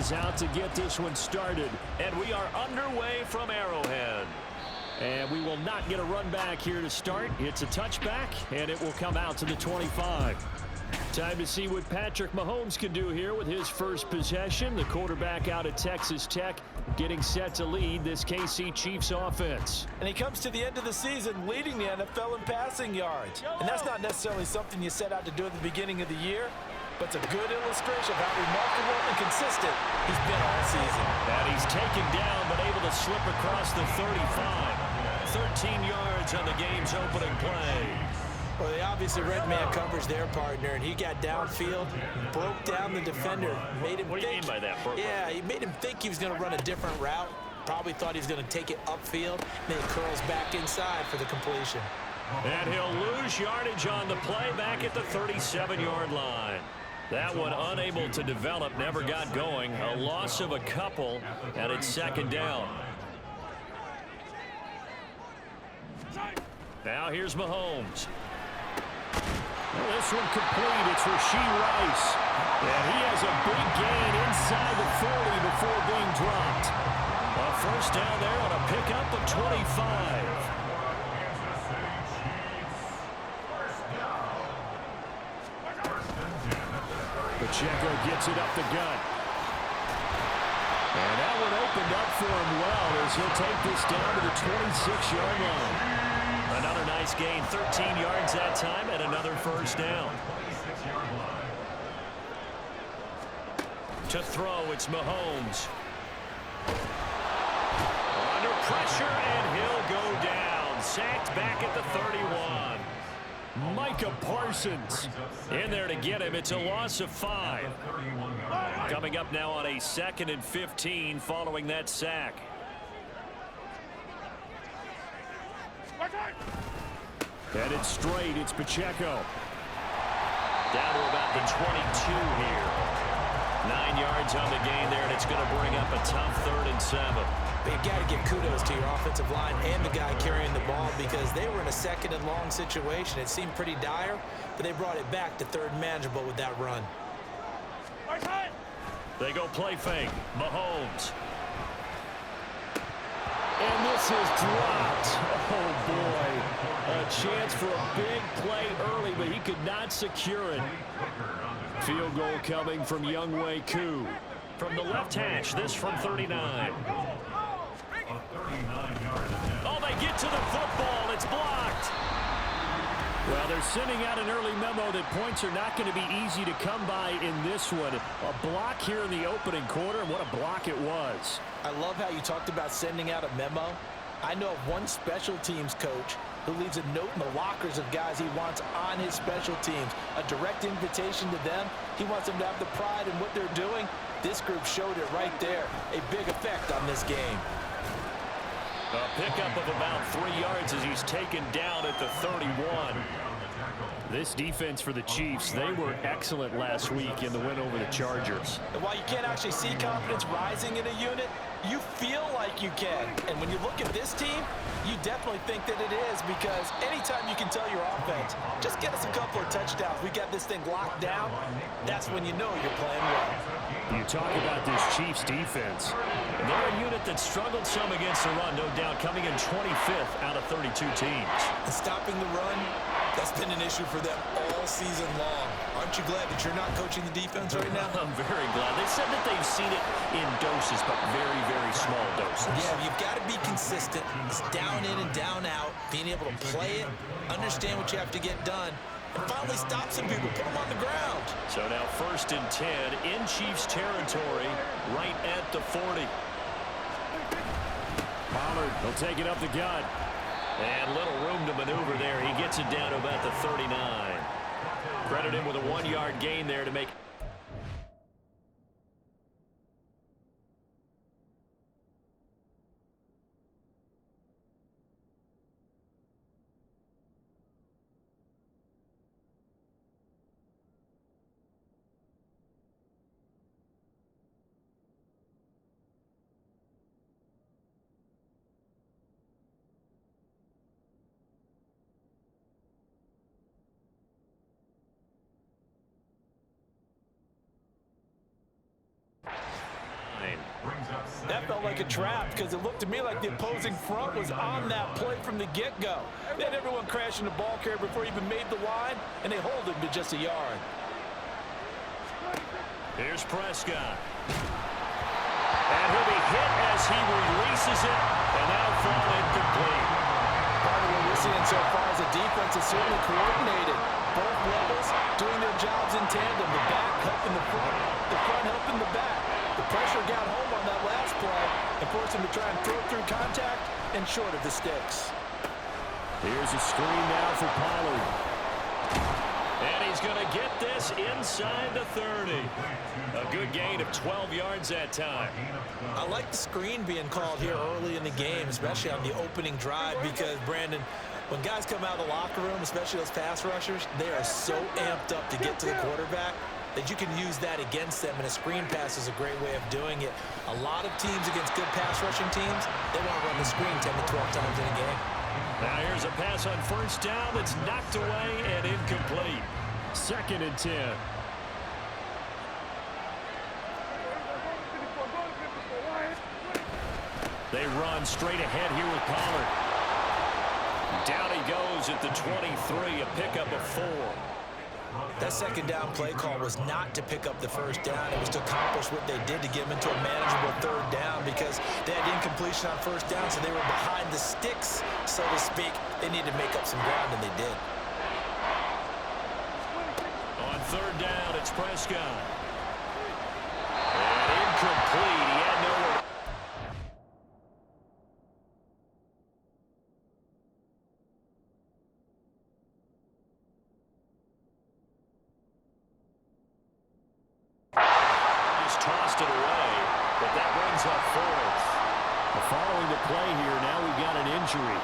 is out to get this one started. And we are underway from Arrowhead. And we will not get a run back here to start. It's a touchback, and it will come out to the 25. Time to see what Patrick Mahomes can do here with his first possession. The quarterback out at Texas Tech getting set to lead this KC Chiefs offense. And he comes to the end of the season leading the NFL in passing yards. And that's not necessarily something you set out to do at the beginning of the year, but it's a good illustration of how remarkable and consistent he's been all season. And he's taken down but able to slip across the 35. 13 yards on the game's opening play. Well, they obviously read man coverage their partner, and he got downfield, broke down the defender, made him What do you mean by that, Burke? Yeah, he made him think he was going to run a different route. Probably thought he was going to take it upfield, and then he curls back inside for the completion. And he'll lose yardage on the play back at the 37-yard line. That one unable to develop, never got going. A loss of a couple, and it's second down. Now here's Mahomes. This one complete. It's Rashee Rice. And he has a big gain inside the 40 before being dropped. A first down there on a pickup of 25. Pacheco gets it up the gut. And that one opened up for him well as he'll take this down to the 26-yard line. Another nice gain, 13 yards that time, and another first down. To throw, it's Mahomes. Under pressure, and he'll go down. Sacked back at the 31. Micah Parsons in there to get him. It's a loss of 5. Coming up now on a 2nd and 15 following that sack. Headed straight, it's Pacheco. Down to about the 22 here. 9 yards on the gain there, and it's going to bring up a tough 3rd and 7. You've got to give kudos to your offensive line and the guy carrying the ball because they were in a 2nd and long situation. It seemed pretty dire, but they brought it back to 3rd and manageable with that run. They go play fake. Mahomes. And this is dropped. Oh, boy. A chance for a big play early, but he could not secure it. Field goal coming from Younghoe Koo. From the left hash, this from 39. Oh, they get to the football. It's blocked. Well, they're sending out an early memo that points are not going to be easy to come by in this one. A block here in the opening quarter, and what a block it was. I love how you talked about sending out a memo. I know of one special teams coach who leaves a note in the lockers of guys he wants on his special teams. A direct invitation to them. He wants them to have the pride in what they're doing. This group showed it right there. A big effect on this game. A pickup of about 3 yards as he's taken down at the 31. This defense for the Chiefs, they were excellent last week in the win over the Chargers. And while you can't actually see confidence rising in a unit, you feel like you can. And when you look at this team, you definitely think that it is because anytime you can tell your offense, just get us a couple of touchdowns, we got this thing locked down, that's when you know you're playing well. You talk about this Chiefs defense. They're a unit that struggled some against the run, no doubt, coming in 25th out of 32 teams. And stopping the run, that's been an issue for them all season long. Aren't you glad that you're not coaching the defense right now? I'm very glad. They said that they've seen it in doses, but very, very small doses. Yeah, you've got to be consistent. It's down in and down out, being able to play it, understand what you have to get done, and finally stop some people, put them on the ground. So now 1st and 10 in Chiefs territory, right at the 40. Pollard, he'll take it up the gut. And little room to maneuver there. He gets it down to about the 39. Credit him with a 1-yard gain there to make That felt like a trap because it looked to me like the opposing front was on that play from the get-go. They had everyone crashing the ball carrier before he even made the line, and they hold him to just a yard. Here's Prescott. And he'll be hit as he releases it, and now thrown incomplete. Part of what we're seeing so far is the defense is certainly coordinated. Both levels doing their jobs in tandem. The back helping the front helping the back. The pressure got home on that last play and forced him to try and throw through contact and short of the sticks. Here's a screen now for Pollard. And he's going to get this inside the 30. A good gain of 12 yards that time. I like the screen being called here early in the game, especially on the opening drive, because, Brandon, when guys come out of the locker room, especially those pass rushers, they are so amped up to get to the quarterback that you can use that against them, and a screen pass is a great way of doing it. A lot of teams against good pass rushing teams, they want to run the screen 10 to 12 times in a game. Now here's a pass on first down that's knocked away and incomplete. 2nd and 10. They run straight ahead here with Pollard. Down he goes at the 23, a pickup of 4. That second down play call was not to pick up the first down. It was to accomplish what they did to get them into a manageable 3rd down because they had incompletion on first down, so they were behind the sticks, so to speak. They needed to make up some ground, and they did. On 3rd down, it's Prescott. And incomplete. He had nowhere. Just tossed it away, but that brings up 4th. Following the play here, now we've got an injury.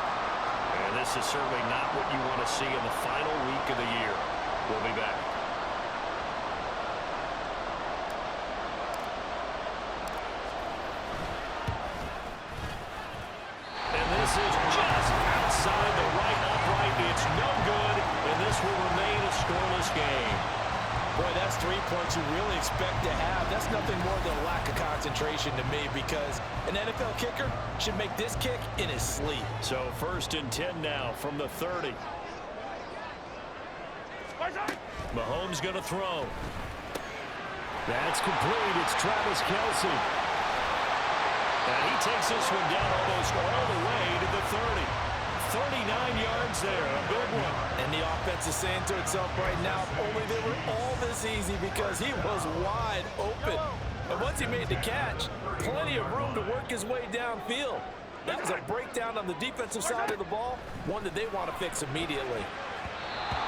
And this is certainly not what you want to see in the final week of the year. We'll be back. And this is just outside the right upright. It's no good, and this will remain a scoreless game. Boy, that's 3 points you really expect to have. That's nothing more than a lack of concentration to me because an NFL kicker should make this kick in his sleep. So 1st and 10 now from the 30. Mahomes going to throw. That's complete. It's Travis Kelce. And he takes this one down almost all the way to the 30. 39 yards there, a big one. And the offense is saying to itself right now, if only they were all this easy because he was wide open. And once he made the catch, plenty of room to work his way downfield. That was a breakdown on the defensive side of the ball, one that they want to fix immediately.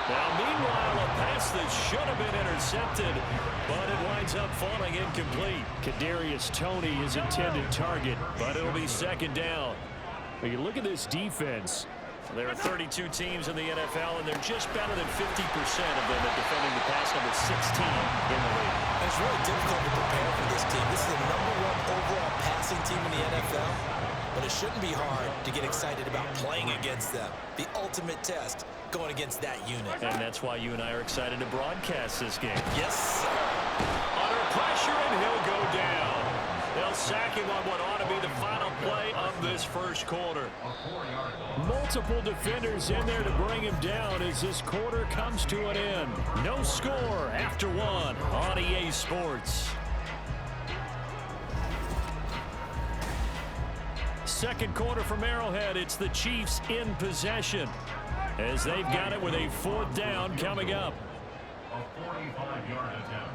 Now, meanwhile, a pass that should have been intercepted, but it winds up falling incomplete. Kadarius Toney is intended target, but it'll be 2nd down. When you look at this defense, there are 32 teams in the NFL, and they're just better than 50% of them at defending the pass, number 16 in the league. It's really difficult to prepare for this team. This is the #1 overall passing team in the NFL, but it shouldn't be hard to get excited about playing against them. The ultimate test going against that unit. And that's why you and I are excited to broadcast this game. Yes, sir. Under pressure, and he'll go down. They'll sack him on what ought to be the final play of this first quarter. multiple defenders in there to bring him down as this quarter comes to an end. No score after 1 on EA Sports. Second quarter from Arrowhead, it's the Chiefs in possession as they've got it with a 4th down coming up. A 45-yard attempt.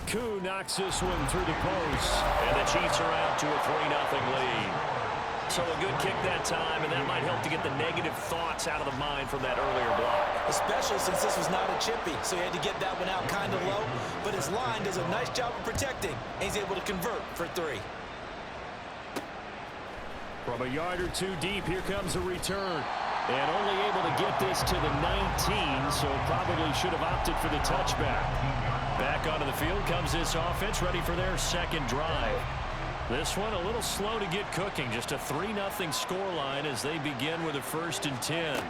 Koo knocks this one through the post. And the Chiefs are out to a 3-0 lead. So a good kick that time, and that might help to get the negative thoughts out of the mind from that earlier block. Especially since this was not a chippy, so he had to get that one out kind of low. But his line does a nice job of protecting, and he's able to convert for 3. From a yard or two deep, here comes a return. And only able to get this to the 19, so probably should have opted for the touchback. Back onto the field comes this offense, ready for their second drive. This one a little slow to get cooking. Just a 3-0 scoreline as they begin with a 1st and 10.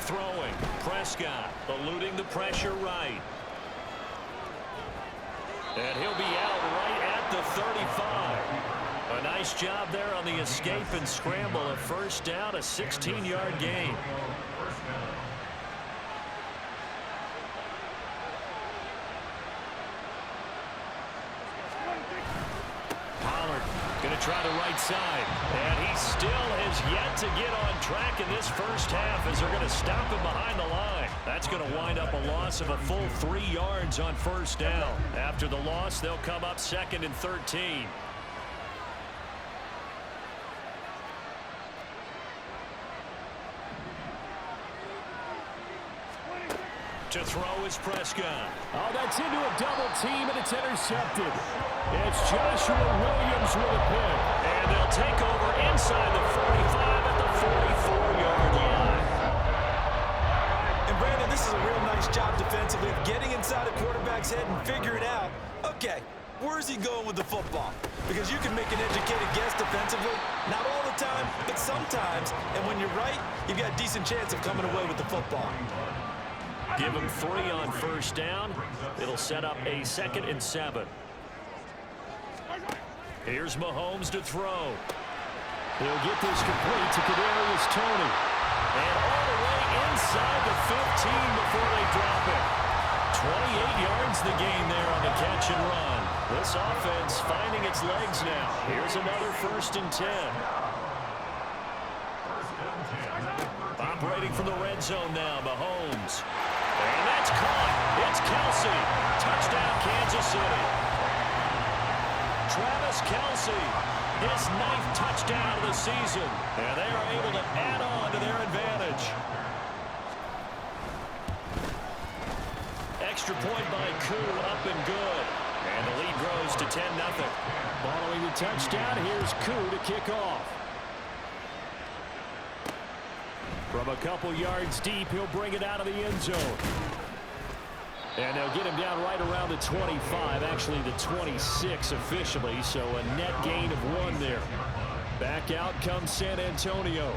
Throwing, Prescott eluding the pressure right. And he'll be out right at the 35. A nice job there on the escape and scramble. A first down, a 16-yard gain. Pollard going to try the right side. And he still has yet to get on track in this first half as they're going to stop him behind the line. That's going to wind up a loss of a full 3 yards on first down. After the loss, they'll come up 2nd and 13. To throw is Prescott. Oh, that's into a double team, and it's intercepted. It's Joshua Williams with a pick. And they'll take over inside the 45 at the 44-yard line. And Brandon, this is a real nice job defensively of getting inside a quarterback's head and figuring out, okay, where's he going with the football? Because you can make an educated guess defensively, not all the time, but sometimes. And when you're right, you've got a decent chance of coming away with the football. Give him 3 on first down. It'll set up a 2nd and 7. Here's Mahomes to throw. He'll get this complete to Kadarius Toney. And all the way inside the 15 before they drop it. 28 yards the gain there on the catch and run. This offense finding its legs now. Here's another 1st and 10. Operating from the red zone now, Mahomes. And that's caught. It's Kelce. Touchdown, Kansas City. Travis Kelce, his 9th touchdown of the season. And they are able to add on to their advantage. Extra point by Koo, up and good. And the lead grows to 10-0. Following the touchdown, here's Koo to kick off. From a couple yards deep, he'll bring it out of the end zone. And they'll get him down right around the 25, actually the 26 officially, so a net gain of 1 there. Back out comes San Antonio.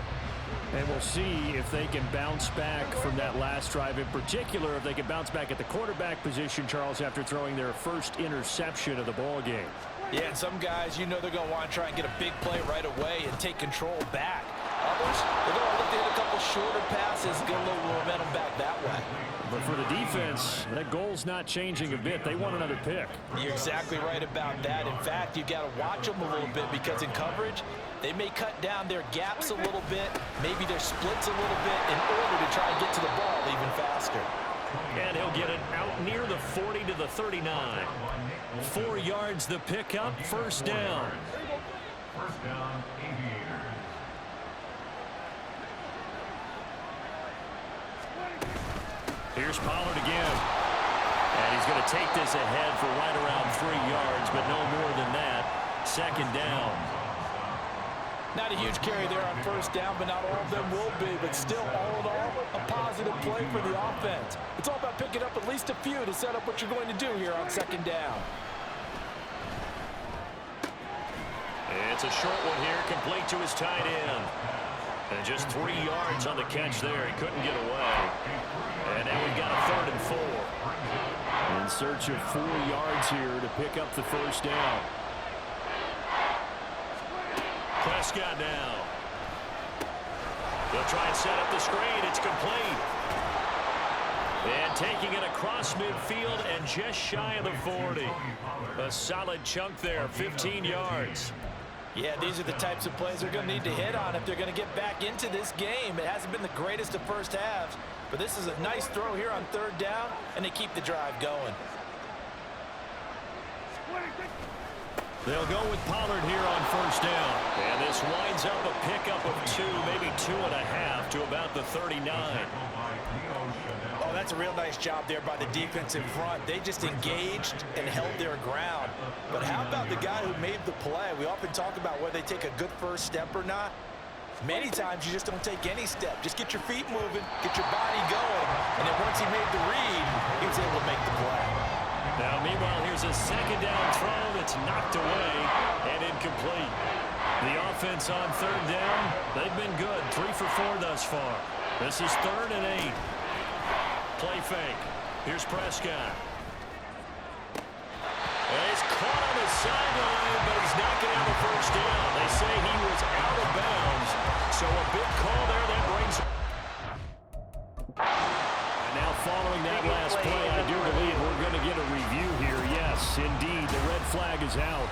And we'll see if they can bounce back from that last drive, in particular if they can bounce back at the quarterback position, Charles, after throwing their first interception of the ball game. Yeah, and some guys, you know they're going to want to try and get a big play right away and take control back. Others, they're going to look to hit a couple shorter passes, get a little momentum back that way. But for the defense, that goal's not changing a bit. They want another pick. You're exactly right about that. In fact, you've got to watch them a little bit because in coverage, they may cut down their gaps a little bit, maybe their splits a little bit in order to try and get to the ball even faster. And he'll get it out near the 40 to the 39. 4 yards the pickup, first down. First down, Aviators. Here's Pollard again. And he's going to take this ahead for right around 3 yards, but no more than that. 2nd down. Not a huge carry there on first down, but not all of them will be. But still, all in all, a positive play for the offense. It's all about picking up at least a few to set up what you're going to do here on 2nd down. It's a short one here, complete to his tight end. And just 3 yards on the catch there. He couldn't get away. And now we've got a 3rd and 4. In search of 4 yards here to pick up the first down. Prescott now. They'll try and set up the screen. It's complete. And taking it across midfield and just shy of the 40. A solid chunk there, 15 yards. Yeah, these are the types of plays they're going to need to hit on if they're going to get back into this game. It hasn't been the greatest of first halves, but this is a nice throw here on 3rd down, and they keep the drive going. They'll go with Pollard here on first down. And this winds up a pickup of 2, maybe 2.5 to about the 39. Oh, that's a real nice job there by the defense in front. They just engaged and held their ground. But how about the guy who made the play? We often talk about whether they take a good first step or not. Many times you just don't take any step. Just get your feet moving, get your body going, and then once he made the read, he was able to make the play. Now, meanwhile, here's a 2nd down throw that's knocked away and incomplete. The offense on 3rd down, they've been good. 3 for 4 thus far. This is 3rd and 8. Play fake. Here's Prescott. So a big call there that brings... And now following that last play, I do believe we're going to get a review here. Yes, indeed, the red flag is out.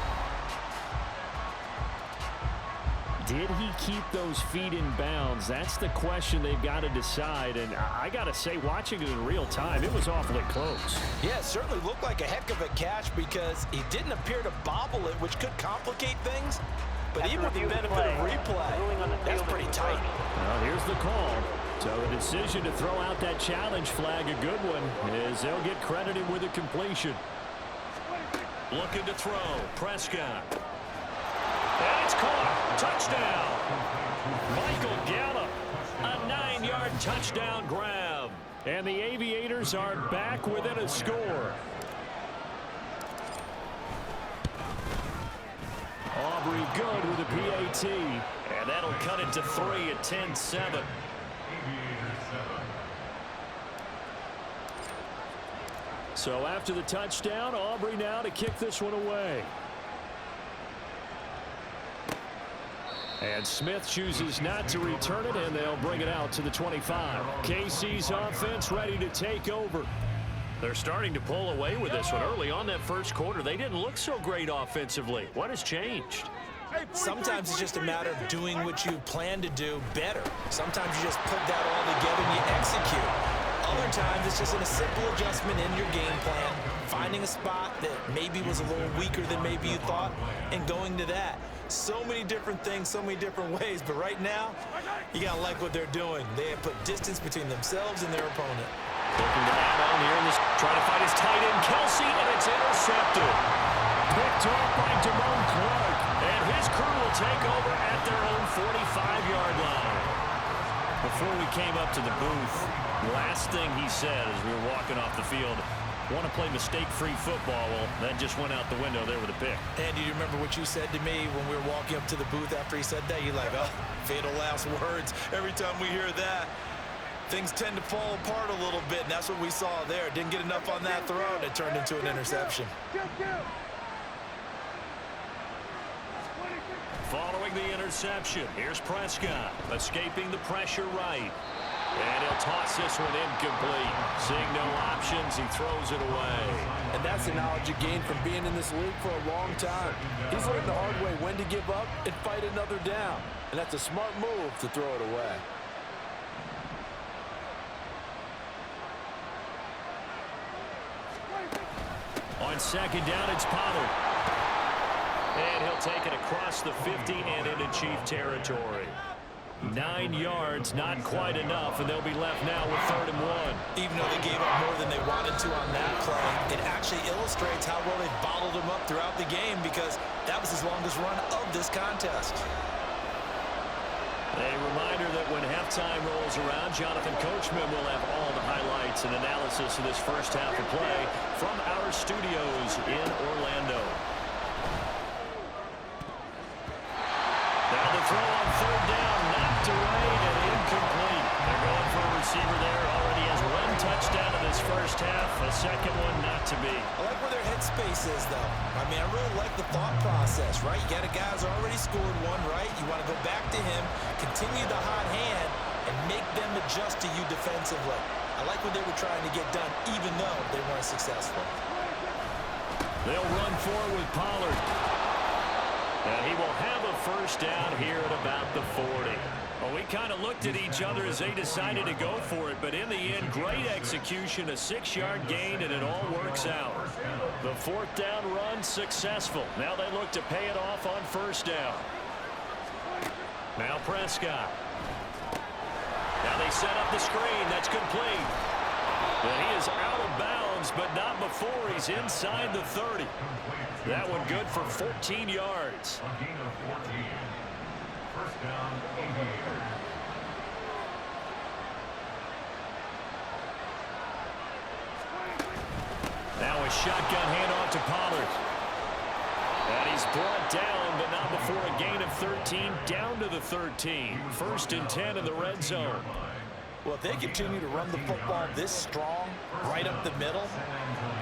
Did he keep those feet in bounds? That's the question they've got to decide. And I got to say, watching it in real time, it was awfully close. Yeah, it certainly looked like a heck of a catch because he didn't appear to bobble it, which could complicate things. But even with the benefit of replay, that's pretty tight. Well, here's the call. So the decision to throw out that challenge flag, a good one, is they'll get credited with a completion. Looking to throw. Prescott. And it's caught. Touchdown. Michael Gallup. A 9-yard touchdown grab. And the Aviators are back within a score. Aubrey good with a PAT. And that'll cut it to 3 at 10-7. So after the touchdown, Aubrey now to kick this one away. And Smith chooses not to return it, and they'll bring it out to the 25. KC's offense ready to take over. They're starting to pull away with this one. Early on that first quarter, they didn't look so great offensively. What has changed? Sometimes it's just a matter of doing what you plan to do better. Sometimes you just put that all together and you execute. Other times it's just a simple adjustment in your game plan, finding a spot that maybe was a little weaker than maybe you thought, and going to that. So many different things, so many different ways, but right now, you gotta like what they're doing. They have put distance between themselves and their opponent. Looking to add on here in this, trying to find his tight end, Kelsey, and it's intercepted. Picked off by Damone Clark. And his crew will take over at their own 45-yard line. Before we came up to the booth, last thing he said as we were walking off the field, want to play mistake-free football. Well, that just went out the window there with a pick. And do you remember what you said to me when we were walking up to the booth after he said that? You're like, oh, fatal last words. Every time we hear that, things tend to fall apart a little bit, and that's what we saw there. Didn't get enough on that throw, and it turned into an interception. Following the interception, here's Prescott, escaping the pressure right. And he'll toss this one incomplete. Seeing no options, he throws it away. And that's the knowledge you gain from being in this league for a long time. He's learned the hard way when to give up and fight another down. And that's a smart move to throw it away. On second down, it's Pollard. And he'll take it across the 50 and into Chief territory. 9 yards, not quite enough, and they'll be left now with 3rd and 1. Even though they gave up more than they wanted to on that play, it actually illustrates how well they bottled him up throughout the game because that was his longest run of this contest. A reminder that when halftime rolls around, Jonathan Coachman will have all the highlights and analysis of this first half of play from our studios in Orlando. Now the throw on 3rd down, knocked away and incomplete. They're going for a receiver there. Already has 1 touchdown in this first half. A second one not to be. I like where their headspace is, though. I mean, I really like the thought process, right? You got a guy who's already scored 1, right? You want to go back to him, continue the hot hand, and make them adjust to you defensively. I like what they were trying to get done, even though they weren't successful. They'll run forward with Pollard. And he will have a first down here at about the 40. Well, we kind of looked at each other as they decided to go for it, but in the end, great execution, a 6-yard gain, and it all works out. The 4th down run successful. Now they look to pay it off on 1st down. Now Prescott. Now they set up the screen. That's complete. And he is out of bounds, but not before he's inside the 30. That one good for 14 yards. A gain of 14. First down, Aviators. Now a shotgun handoff to Pollard. And he's brought down, but not before a gain of 13, down to the 13. 1st and 10 in the red zone. Well, if they continue to run the football this strong, right up the middle,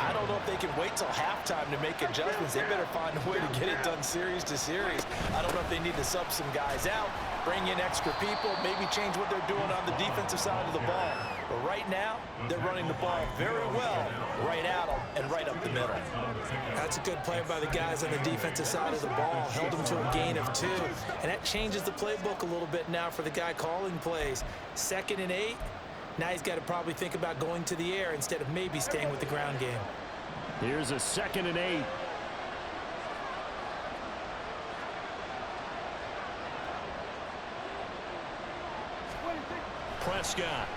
I don't know if they can wait till halftime to make adjustments. They better find a way to get it done series to series. I don't know if they need to sub some guys out, bring in extra people, maybe change what they're doing on the defensive side of the ball. But right now, they're running the ball very well right at them and right up the middle. That's a good play by the guys on the defensive side of the ball. Held them to a gain of 2. And that changes the playbook a little bit now for the guy calling plays. 2nd and 8. Now he's got to probably think about going to the air instead of maybe staying with the ground game. Here's a 2nd and 8. Prescott.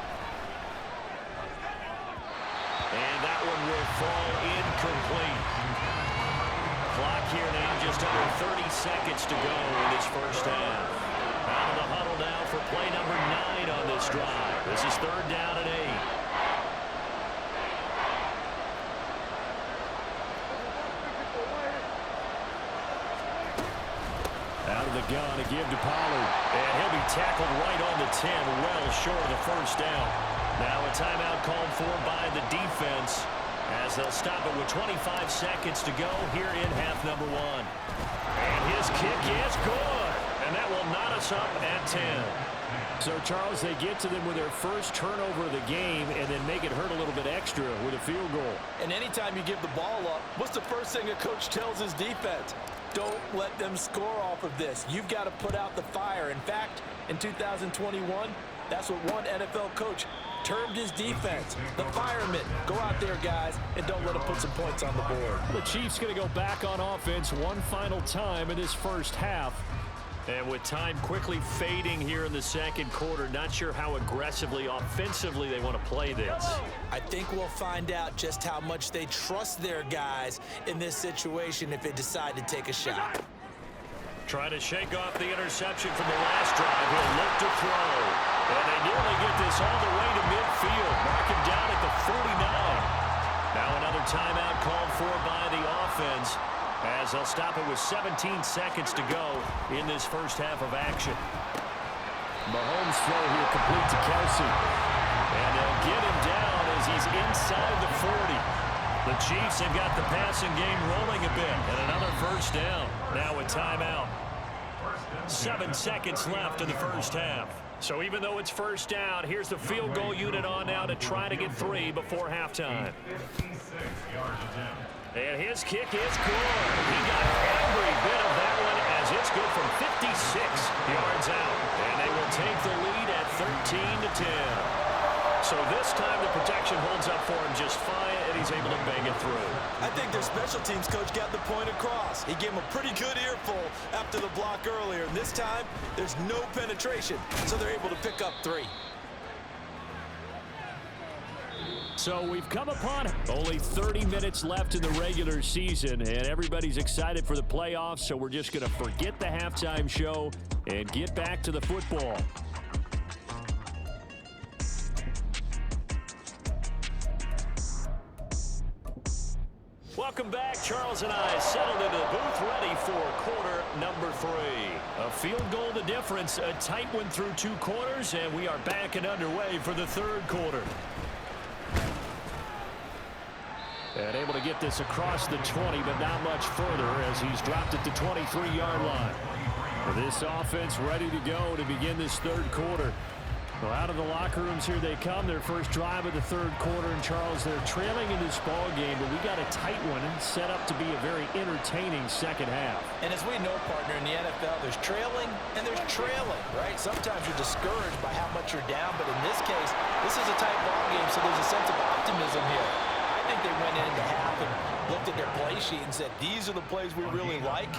And that one will fall incomplete. Clock here now just under 30 seconds to go in this first half. Out of the huddle now for play number 9 on this drive. This is 3rd down and 8. Out of the gun to give to Pollard. And he'll be tackled right on the 10, well short of the first down. Now a timeout called for by the defense as they'll stop it with 25 seconds to go here in half number 1. And his kick is good. And that will knot us up at 10. So, Charles, they get to them with their first turnover of the game and then make it hurt a little bit extra with a field goal. And anytime you give the ball up, what's the first thing a coach tells his defense? Don't let them score off of this. You've got to put out the fire. In fact, in 2021, that's what one NFL coach termed his defense. The firemen. Go out there, guys, and don't let them put some points on the board. The Chiefs going to go back on offense one final time in this first half. And with time quickly fading here in the second quarter, not sure how aggressively, offensively they want to play this. I think we'll find out just how much they trust their guys in this situation if they decide to take a shot. Trying to shake off the interception from the last drive. He'll look to throw. And they nearly get this all the way to midfield. Mark him down at the 49. Now another timeout called for by the offense, as they'll stop it with 17 seconds to go in this first half of action. Mahomes throw here complete to Kelsey. And they'll get him down as he's inside the 40. The Chiefs have got the passing game rolling a bit. And another first down. Now a timeout. 7 seconds left in the first half. So even though it's first down, here's the field goal unit on now to try to get 3 before halftime. 56 yards attempt. And his kick is good. He got every bit of that one as it's good from 56 yards out. And they will take the lead at 13-10. So this time the protection holds up for him just fine, and he's able to bang it through. I think their special teams coach got the point across. He gave him a pretty good earful after the block earlier. And this time, there's no penetration, so they're able to pick up 3. So we've come upon only 30 minutes left in the regular season, and everybody's excited for the playoffs, so we're just going to forget the halftime show and get back to the football. Welcome back. Charles and I settled into the booth ready for quarter number 3. A field goal the difference, a tight one through 2 quarters, and we are back and underway for the third quarter. And able to get this across the 20, but not much further as he's dropped it to 23-yard line. This offense ready to go to begin this third quarter. Well, out of the locker rooms here they come. Their first drive of the third quarter. And, Charles, they're trailing in this ball game, but we got a tight one set up to be a very entertaining second half. And as we know, partner, in the NFL, there's trailing and there's trailing, right? Sometimes you're discouraged by how much you're down, but in this case, this is a tight ball game, so there's a sense of optimism here. I think they went into half and looked at their play sheet and said, these are the plays we really like.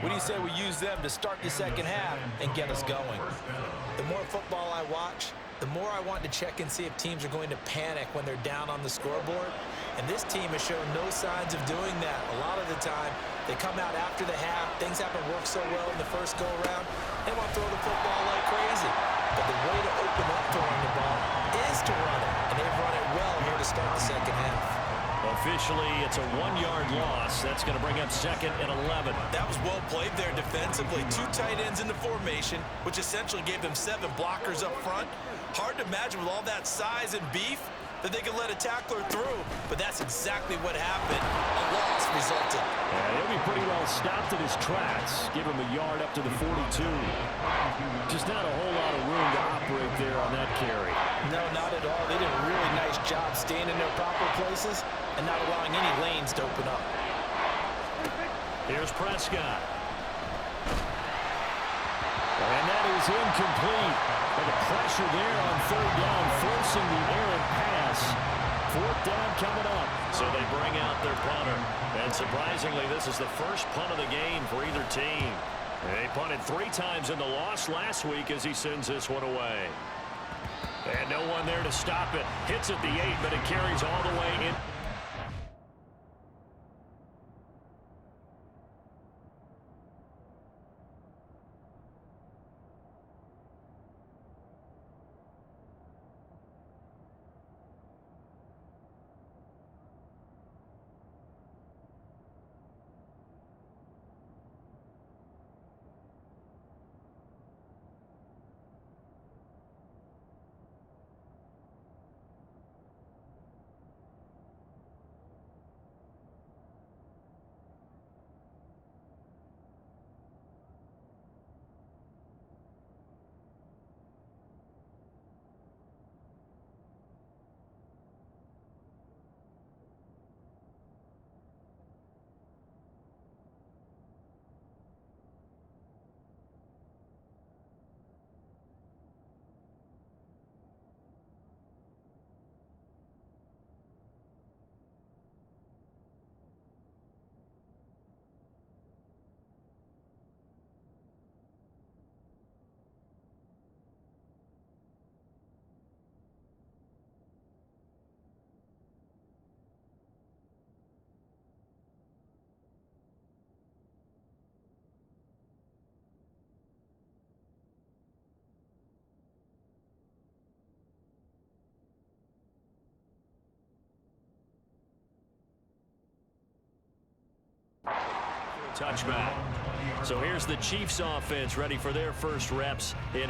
What do you say we use them to start the second half and get us going? The more football I watch, the more I want to check and see if teams are going to panic when they're down on the scoreboard. And this team has shown no signs of doing that. A lot of the time, they come out after the half. Things haven't worked so well in the first go-around. They want to throw the football like crazy. But the way to open up throwing the ball is to run it. And they've run it well here to start the second half. Officially, it's a 1-yard loss. That's going to bring up 2nd and 11. That was well played there defensively. 2 tight ends in the formation, which essentially gave them 7 blockers up front. Hard to imagine with all that size and beef, that they could let a tackler through, but that's exactly what happened. A loss resulted. Yeah, he'll be pretty well stopped in his tracks. Give him a yard up to the 42. Just not a whole lot of room to operate there on that carry. No, not at all. They did a really nice job staying in their proper places and not allowing any lanes to open up. Here's Prescott. And that is incomplete. But the pressure there on third down, forcing the errant pass. Fourth down coming up. So they bring out their punter. And surprisingly, this is the first punt of the game for either team. They punted 3 times in the loss last week as he sends this one away. And no one there to stop it. Hits at the 8, but it carries all the way in. Touchback. So here's the Chiefs offense ready for their first reps in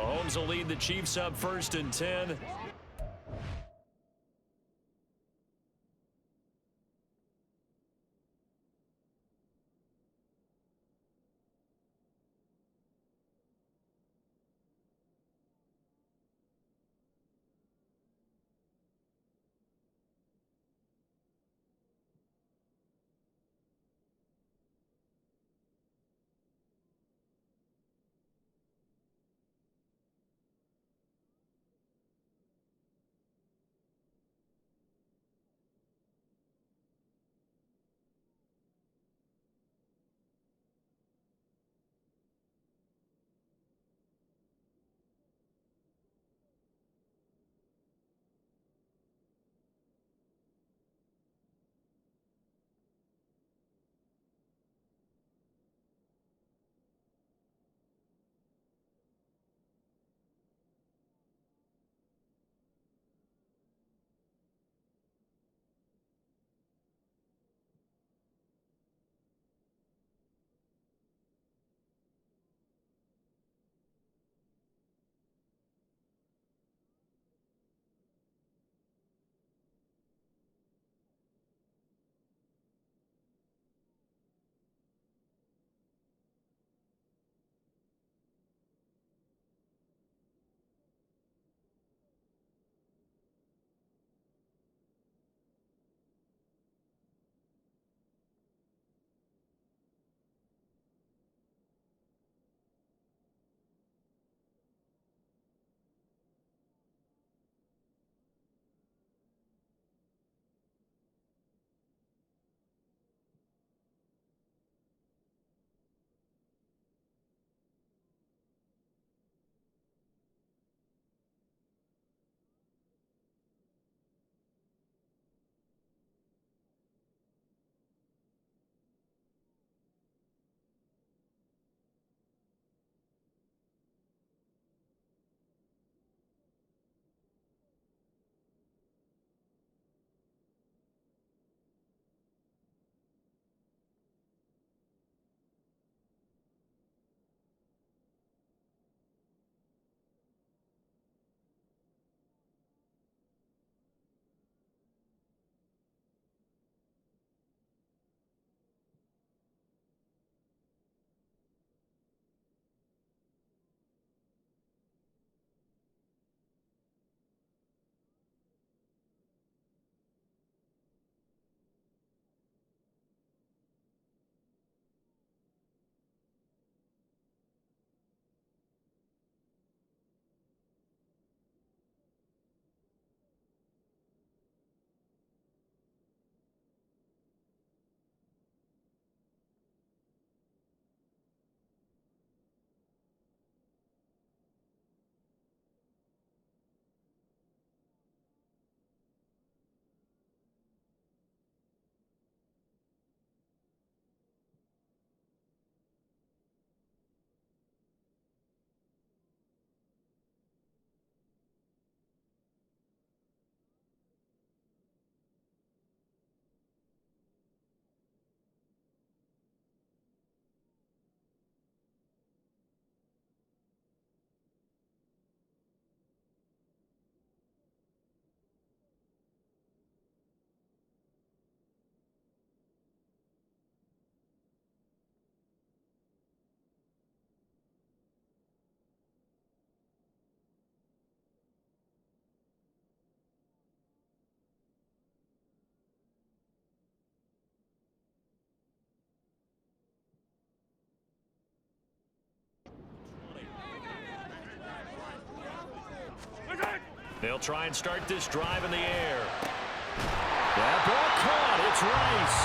Mahomes will lead the Chiefs up 1st and 10. They'll try and start this drive in the air. That ball caught. It's Rice.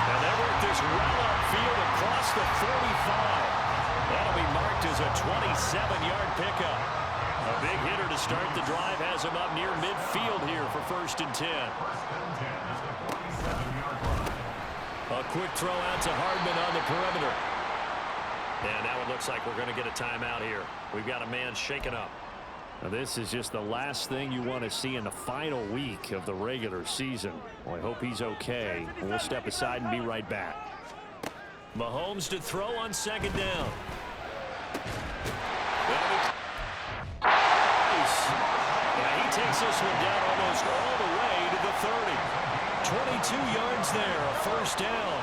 And they work this well upfield across the 45. That'll be marked as a 27-yard pickup. A big hitter to start the drive has him up near midfield here for 1st and 10. A quick throw out to Hardman on the perimeter. And now it looks like we're going to get a timeout here. We've got a man shaken up. Now this is just the last thing you want to see in the final week of the regular season. Well, I hope he's okay. We'll step aside and be right back. Mahomes to throw on 2nd down. Takes this one down almost all the way to the 30. 22 yards there, a first down.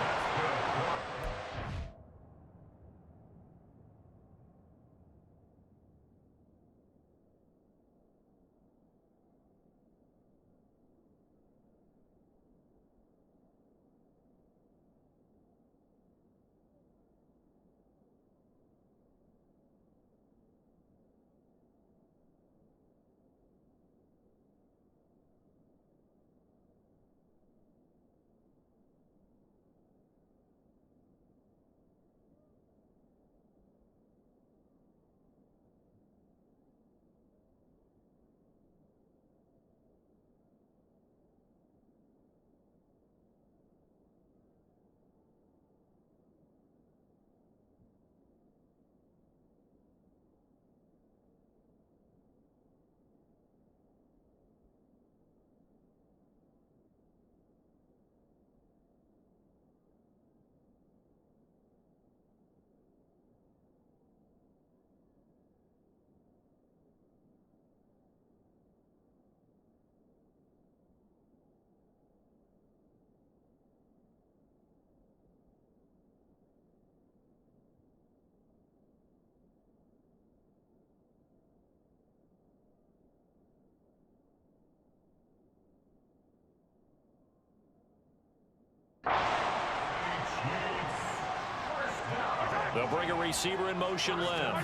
They'll bring a receiver in motion left.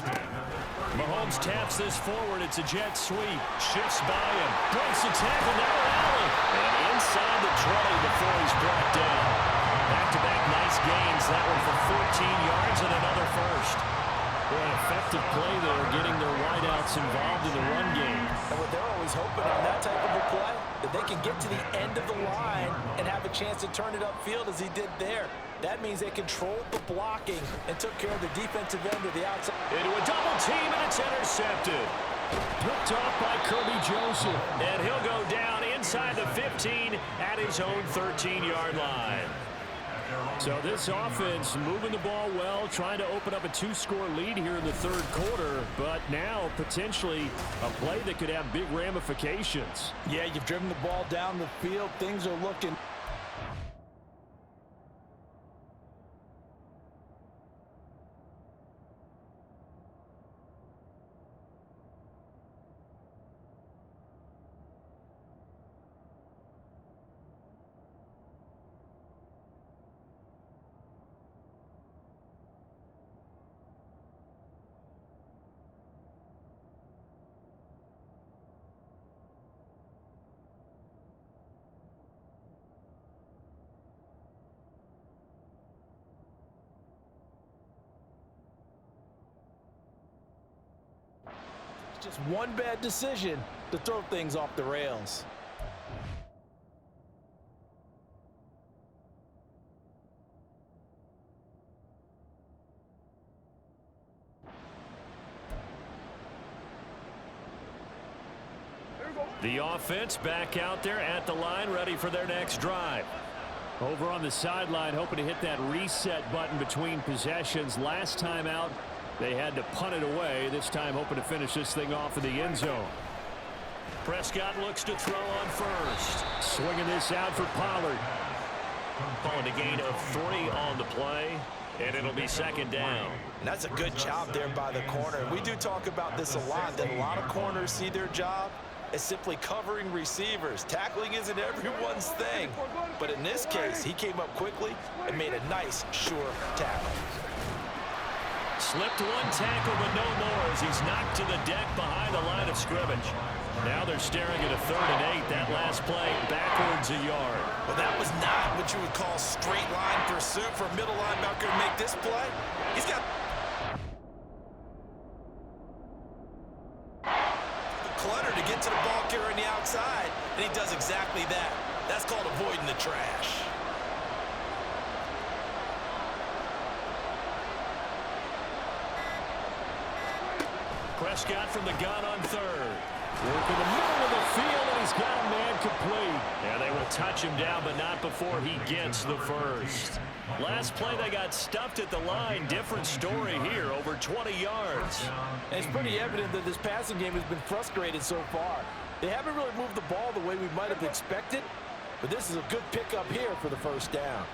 Mahomes taps this forward. It's a jet sweep. Shifts by him. Breaks the tackle. Now Allen. And inside the 20 before he's brought down. Back-to-back nice gains. That one for 14 yards and another first. Boy, an effective play there, getting their wideouts involved in the run game. And what they're always hoping on that type of a play, that they can get to the end of the line and have a chance to turn it upfield as he did there. That means they controlled the blocking and took care of the defensive end of the outside. Into a double team, and it's intercepted. Picked off by Kirby Joseph. And he'll go down inside the 15 at his own 13-yard line. So this offense moving the ball well, trying to open up a 2-score lead here in the third quarter, but now potentially a play that could have big ramifications. Yeah, you've driven the ball down the field. Things are looking... Just one bad decision to throw things off the rails. The offense back out there at the line, ready for their next drive. Over on the sideline, hoping to hit that reset button between possessions. Last time out, they had to punt it away. This time hoping to finish this thing off in the end zone. Prescott looks to throw on first. Swinging this out for Pollard. Calling a gain of 3 on the play, and it'll be second down. And that's a good job there by the corner. We do talk about this a lot, that a lot of corners see their job as simply covering receivers. Tackling isn't everyone's thing. But in this case, he came up quickly and made a nice, sure tackle. Slipped one tackle, but no more as he's knocked to the deck behind the line of scrimmage. Now they're staring at a 3rd and 8. That last play backwards a yard. Well, that was not what you would call straight line pursuit for a middle linebacker to make this play. He's got the clutter to get to the ball carrier on the outside, and he does exactly that. That's called avoiding the trash. Prescott from the gun on 3rd. Working the middle of the field, and he's got a man complete. Yeah, they will touch him down, but not before he gets the first. Last play, they got stuffed at the line. Different story here, over 20 yards. And it's pretty evident that this passing game has been frustrated so far. They haven't really moved the ball the way we might have expected, but this is a good pickup here for the first down.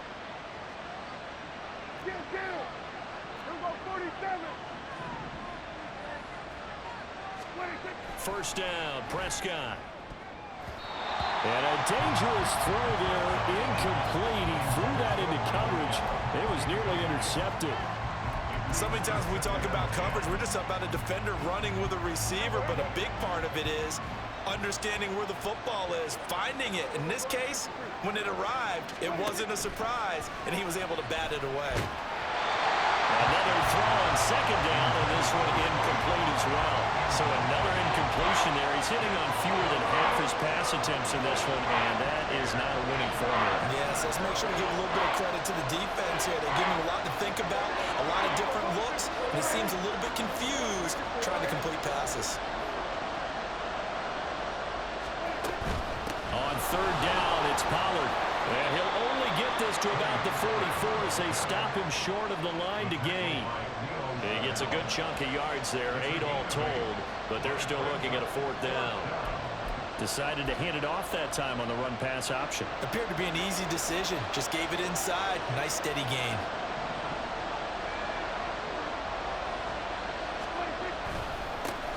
First down, Prescott. And a dangerous throw there, incomplete. He threw that into coverage. It was nearly intercepted. So many times when we talk about coverage, we're just about a defender running with a receiver, but a big part of it is understanding where the football is, finding it. In this case, when it arrived, it wasn't a surprise, and he was able to bat it away. Another throw on second down, and this one incomplete as well. So another incompletion there. He's hitting on fewer than half his pass attempts in this one, and that is not a winning formula. Yes, let's make sure to give a little bit of credit to the defense here. They're giving him a lot to think about, a lot of different looks, and he seems a little bit confused trying to complete passes. On third down, it's Pollard. And he'll only get this to about the 44 as they stop him short of the line to gain. He gets a good chunk of yards there, 8 all told, but they're still looking at a fourth down. Decided to hand it off that time on the run-pass option. Appeared to be an easy decision. Just gave it inside. Nice steady gain.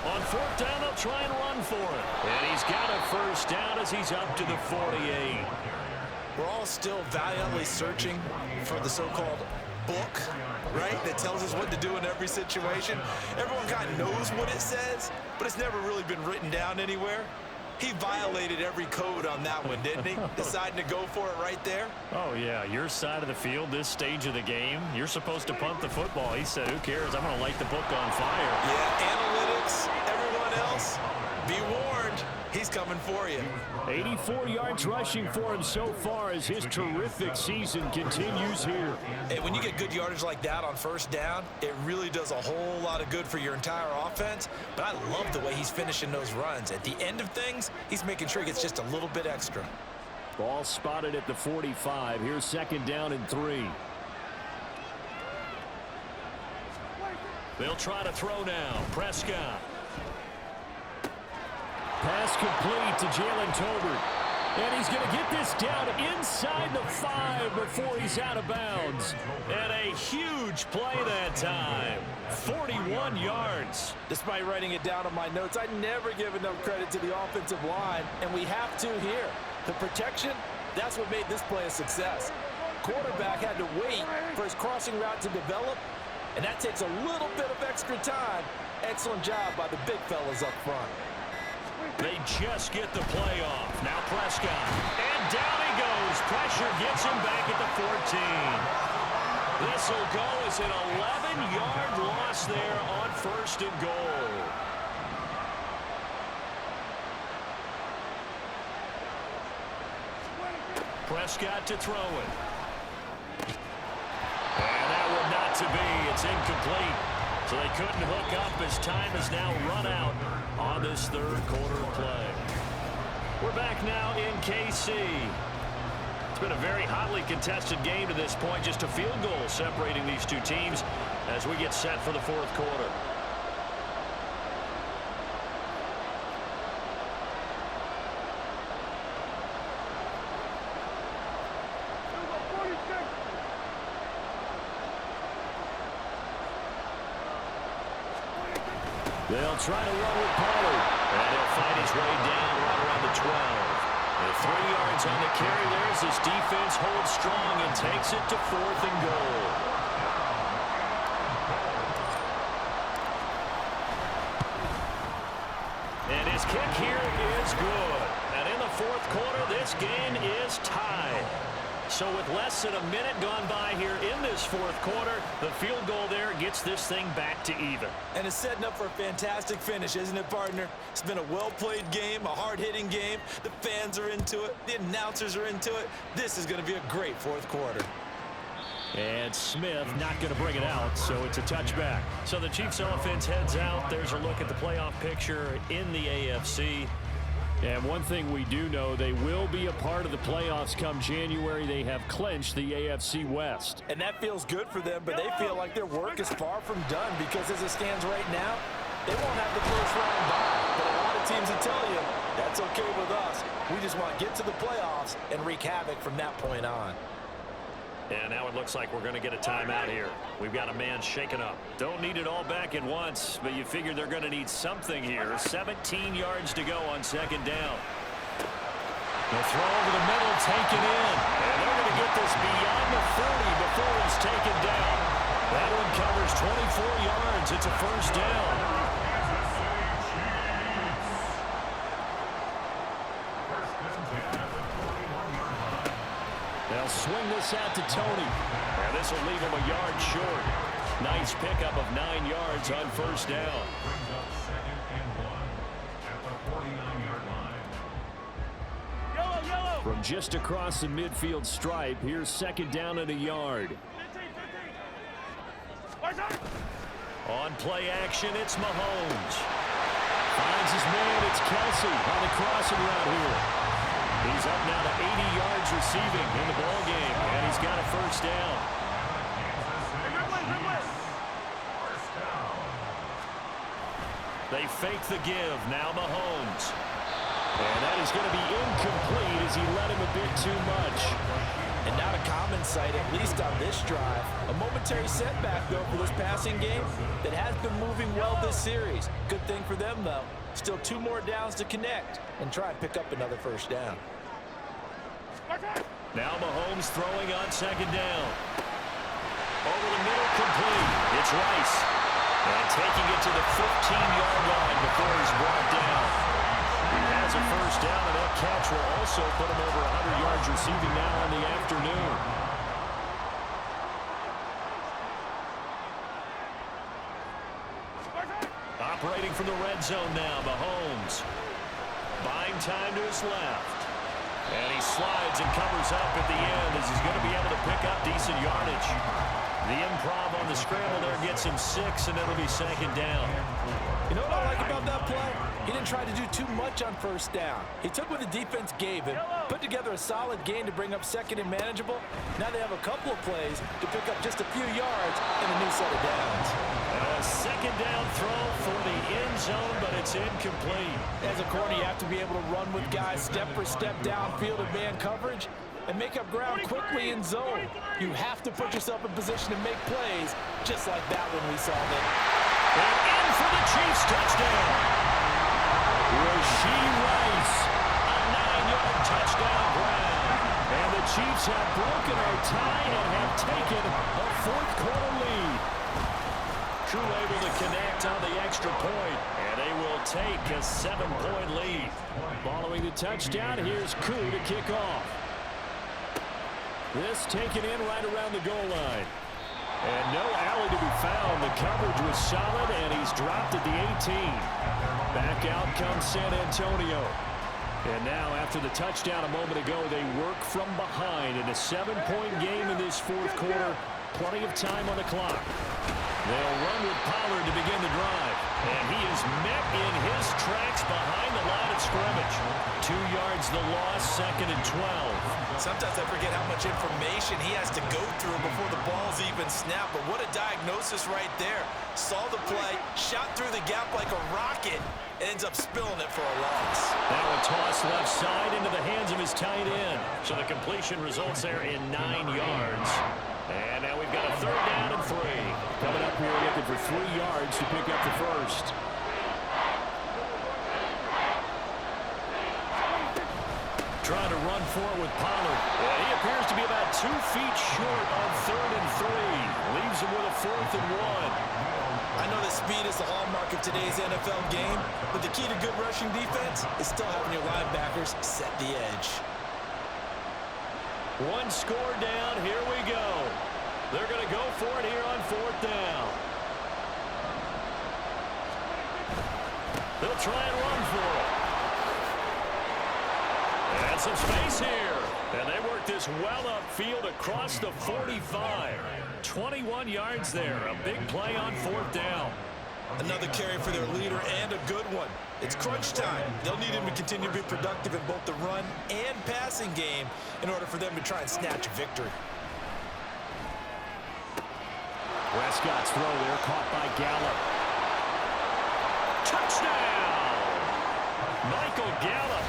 On fourth down, they'll try and run for it. And he's got a first down as he's up to the 48. We're all still valiantly searching for the so-called book, right, that tells us what to do in every situation. Everyone kind of knows what it says, but it's never really been written down anywhere. He violated every code on that one, didn't he? Deciding to go for it right there. Oh, yeah, your side of the field, this stage of the game, you're supposed to punt the football. He said, who cares? I'm going to light the book on fire. Yeah, analytics, everyone else, be warned. He's coming for you. 84 yards rushing for him so far as his terrific season continues here. And when you get good yardage like that on first down, it really does a whole lot of good for your entire offense. But I love the way he's finishing those runs. At the end of things, he's making sure he gets just a little bit extra. Ball spotted at the 45. Here's second down and 3. They'll try to throw now. Prescott. Pass complete to Jalen Tolbert. And he's going to get this down inside the 5 before he's out of bounds. And a huge play that time. 41 yards. Despite writing it down on my notes, I never give enough credit to the offensive line, and we have to here. The protection, that's what made this play a success. Quarterback had to wait for his crossing route to develop, and that takes a little bit of extra time. Excellent job by the big fellas up front. They just get the play off. Now Prescott. And down he goes. Pressure gets him back at the 14. This will go as an 11-yard loss there on first and goal. Prescott to throw it. And that one not to be. It's incomplete. So they couldn't hook up as time is now run out on this third quarter of play. We're back now in KC. It's been a very hotly contested game to this point. Just a field goal separating these two teams as we get set for the fourth quarter. They'll try to run with Pollard. And he'll find his way down right around the 12. With 3 yards on the carry there as his defense holds strong and takes it to fourth and goal. And his kick here is good. And in the fourth quarter, this game is tied. So with less than a minute gone by here in this fourth quarter, the field goal there gets this thing back to even. And it's setting up for a fantastic finish, isn't it, partner? It's been a well-played game, a hard-hitting game. The fans are into it. The announcers are into it. This is going to be a great fourth quarter. And Smith not going to bring it out, so it's a touchback. So the Chiefs offense heads out. There's a look at the playoff picture in the AFC. And one thing we do know, they will be a part of the playoffs come January. They have clinched the AFC West. And that feels good for them, but they feel like their work is far from done because as it stands right now, they won't have the first round bye. But a lot of teams will tell you That's okay with us. We just want to get to the playoffs and wreak havoc from that point on. And now it looks like we're going to get a timeout here. We've got a man shaken up. Don't need it all back at once, but you figure they're going to need something here. 17 yards to go on second down. The throw over the middle, taken in. And they're going to get this beyond the 40 before he's taken down. That one covers 24 yards. It's a first down. They'll swing this out to Tony. And this will leave him a yard short. Nice pickup of 9 yards on first down. Brings up 2nd and 1 at the 49-yard line. From just across the midfield stripe, here's second down and a yard. On play action, it's Mahomes. Finds his man, it's Kelsey on the crossing route here. He's up now to 80 yards receiving in the ball game, and he's got a first down. They fake the give. Now Mahomes. And that is going to be incomplete as he led him a bit too much. And not a common sight, at least on this drive. A momentary setback, though, for this passing game that has been moving well this series. Good thing for them, though. Still 2 more downs to connect and try and pick up another first down. Now Mahomes throwing on second down. Over the middle, complete. It's Rice. And taking it to the 15-yard line before he's brought down. He has a first down, and that catch will also put him over 100 yards receiving now in the afternoon. Operating from the red zone now, Mahomes. Buying time to his left. And he slides and covers up at the end as he's going to be able to pick up decent yardage. The improv on the scramble there gets him 6, and it'll be second down. You know what I like about that play? He didn't try to do too much on first down. He took what the defense gave him, put together a solid gain to bring up second and manageable. Now they have a couple of plays to pick up just a few yards and a new set of downs. A second down throw for the end zone, but it's incomplete. As a corner, you have to be able to run with guys step for step downfield in man coverage and make up ground quickly in zone. You have to put yourself in position to make plays, just like that one we saw there. And in for the Chiefs touchdown. Rashee Rice, A 9-yard touchdown grab. and the Chiefs have broken our tie and have taken a fourth-quarter lead. Crew able to connect on the extra point, and they will take a 7-point lead. Following the touchdown, here's Koo to kick off. This taken in right around the goal line. And no alley to be found. The coverage was solid, and he's dropped at the 18. Back out comes San Antonio. And now, after the touchdown a moment ago, they work from behind in a 7-point game in this fourth quarter. Plenty of time on the clock. They'll run with Pollard to begin the drive. And he is met in his tracks behind the line of scrimmage. 2 yards the loss, second and 12. Sometimes I forget how much information he has to go through before the ball's even snapped. But what a diagnosis right there. Saw the play, shot through the gap like a rocket, and ends up spilling it for a loss. Now a toss left side into the hands of his tight end. So the completion results there in 9 yards. And now we've got a third down and 3. Coming up here looking for 3 yards to pick up the first. Trying to run for it with Pollard. And he appears to be about 2 feet short on third and 3. Leaves him with a fourth and 1. I know that speed is the hallmark of today's NFL game, but the key to good rushing defense is still having your linebackers set the edge. 1 score down. Here we go. They're going to go for it here on fourth down. They'll try and run for it. And some space here. And they work this well upfield across the 45. 21 yards there. A big play on fourth down. Another carry for their leader and a good one. It's crunch time. They'll need him to continue to be productive in both the run and passing game in order for them to try and snatch a victory. Prescott's throw there caught by Gallup. Touchdown! Michael Gallup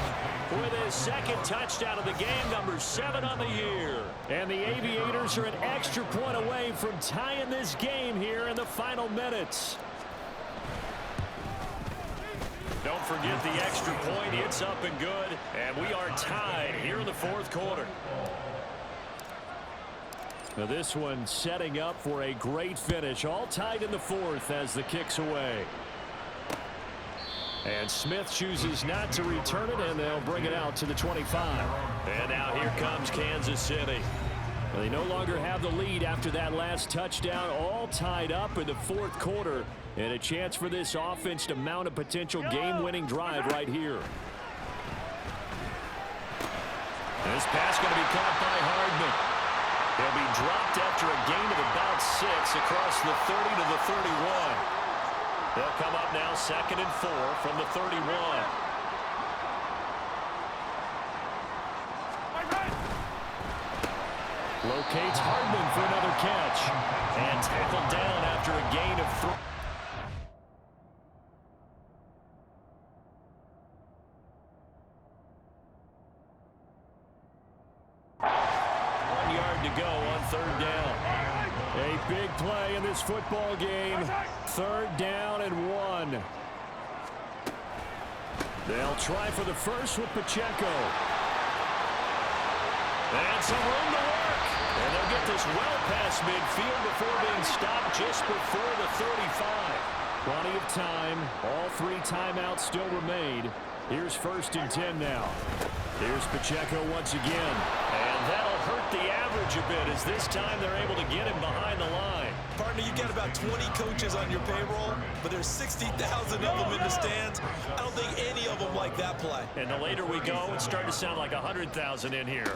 with his second touchdown of the game, number 7 on the year. And the Aviators are an extra point away from tying this game here in the final minutes. Don't forget the extra point. It's up and good. And we are tied here in the fourth quarter. Now this one setting up for a great finish. All tied in the fourth as the kick's away. And Smith chooses not to return it, and they'll bring it out to the 25. And now here comes Kansas City. Well, they no longer have the lead after that last touchdown. All tied up in the fourth quarter. And a chance for this offense to mount a potential game-winning drive right here. This pass going to be caught by Hardman. He'll be dropped after a gain of about 6 across the 30 to the 31. They'll come up now 2nd and 4 from the 31. Locates Hardman for another catch. And tackled down after a gain of 3. 1 yard to go on 3rd down. A big play in this football game. 3rd down and 1. They'll try for the first with Pacheco. And some room to work. And they'll get this well past midfield before being stopped just before the 35. Plenty of time. All 3 timeouts still remain. Here's 1st and 10 now. Here's Pacheco once again. And that'll hurt the average a bit as this time they're able to get him behind the line. Partner, you got about 20 coaches on your payroll, but there's 60,000 of them in the stands. I don't think any of them like that play. And the later we go, it's starting to sound like 100,000 in here.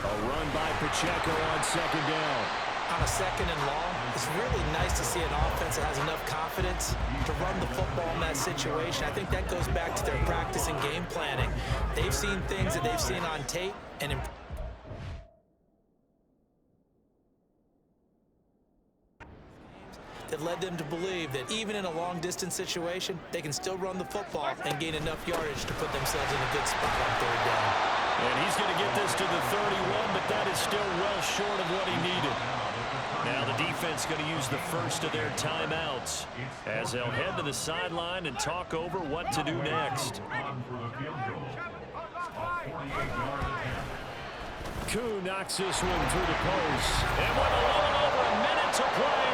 A run by Pacheco on 2nd down. On a 2nd and long, it's really nice to see an offense that has enough confidence to run the football in that situation. I think that goes back to their practice and game planning. They've seen things that they've seen on tape and that led them to believe that even in a long-distance situation, they can still run the football and gain enough yardage to put themselves in a good spot on 3rd down. And he's going to get this to the 31, but that is still well short of what he needed. Now the defense going to use the first of their timeouts as they'll head to the sideline and talk over what to do next. Koo knocks this one through the post. And with a little over a minute to play.